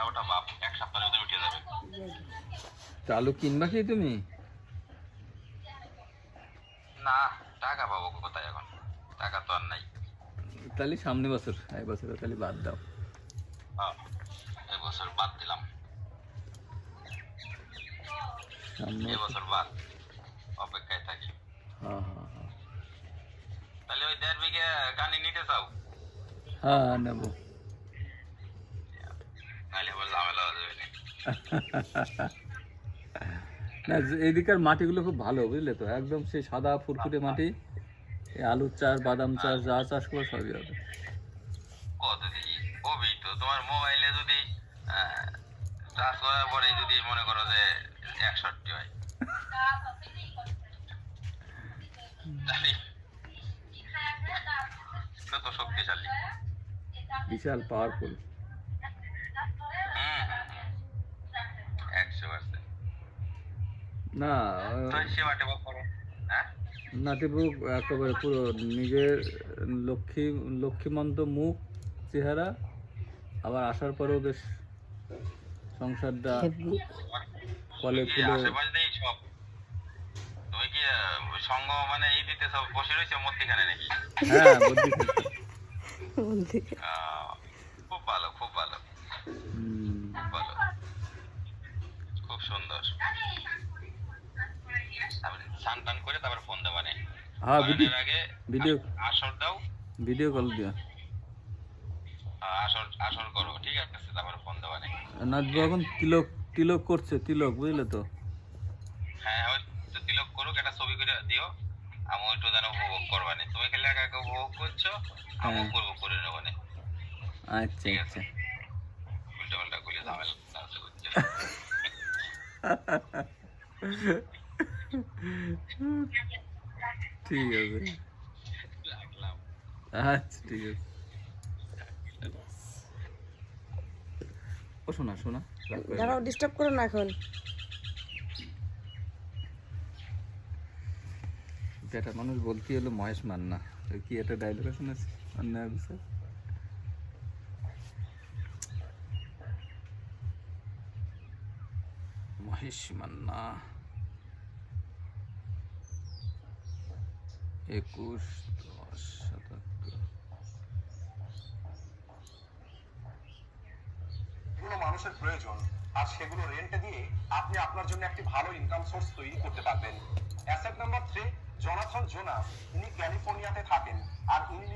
ওটা বাপ এক সপ্তাহের মধ্যে উঠে যাবে। চালু কিনবা কি তুমি? না, টাকা পাবো কোথায় এখন? টাকা তো আর নাই। তাহলে সামনে বছর, এই বছর তাহলে বাদ দাও। এবছর বাদ দিলাম, সামনে বছর। এবছর বাদ, অপেক্ষায় থাকি। হ্যাঁ হ্যাঁ হ্যাঁ তাহলে ওই 1.5 বিঘা কানি নিতে চাও? হ্যাঁ নেবো। নাহলে আবার ঝামেলা হয়ে যাবে। না এদিকের মাটিগুলো খুব ভালো বুঝলে তো, একদম সেই সাদা ফুরফুরে মাটি। এই আলুর চাষ, বাদাম চাষ, যা চাষ করো সবই হবে। কত দেখি হবেই তো। তোমার মোবাইলে যদি চাষ করার পরে যদি মনে করো যে 61 হয়, তাহলে কত শক্তিশালী। বিশাল পাওয়ারফুল। 100%। না তো সেবাটা করো। হ্যাঁ, নাতিপুর একেবারে পুরো নিজের লক্ষ্মীমন্ত মুখ চেহারা, আবার আসার পরেও বেশ সংসারটা ফলে কি ফুলে। আশেপাশেই সব। তুমি কি সঙ্গ মানে এই দিতে সব বসে রয়েছে মধ্যখানে নাকি? হ্যাঁ বুদ্ধি থাকতে। খুব ভালো, খুব ভালো, হুম, খুব ভালো, খুব সুন্দর। তারপরে স্নান টান করে তারপর ফোন দেবা নে। হ্যাঁ ঘরের আগে ভিডিও আসর দাও, ভিডিও কল দিও। আসর আসর করো, ঠিক আছে? তারপর ফোন দেবা নে। নাচবো এখন তিলক, তিলক করছে তিলক বুঝলে তো। হ্যাঁ, ওই তো তিলক করুক, একটা ছবি করে দিও। আমি একটু যেন উপভোগ করবা নে। তুমি খেলে একা একা উপভোগ করছো, আমিও হ্যাঁ করবো, করে নেবো নে। আচ্ছা ঠিক আছে? আচ্ছা। উল্টা পাল্টা গুলি ঝামেলা আছে বুঝছো? ঠিক আছে। রাখলাম। আচ্ছা ঠিক আছে। ও শোনা শোনা, দাঁড়াও, ডিস্টার্ব করো না এখন। যেটা মানুষ বলতে হলো মহেশ মান্না, ওই কি একটা ডায়লগ আছে না, অন্যায় বিচার। মহেশ মান্না 21-10-77। এগুলো মানুষের প্রয়োজন, আর সেগুলো রেন্টে দিয়ে আপনি আপনার জন্য একটি ভালো ইনকাম সোর্স তৈরি করতে পারবেন। Asset number 3, Jonathan Jonas. ইনি ক্যালিফোর্নিয়াতে থাকেন, আর ইনি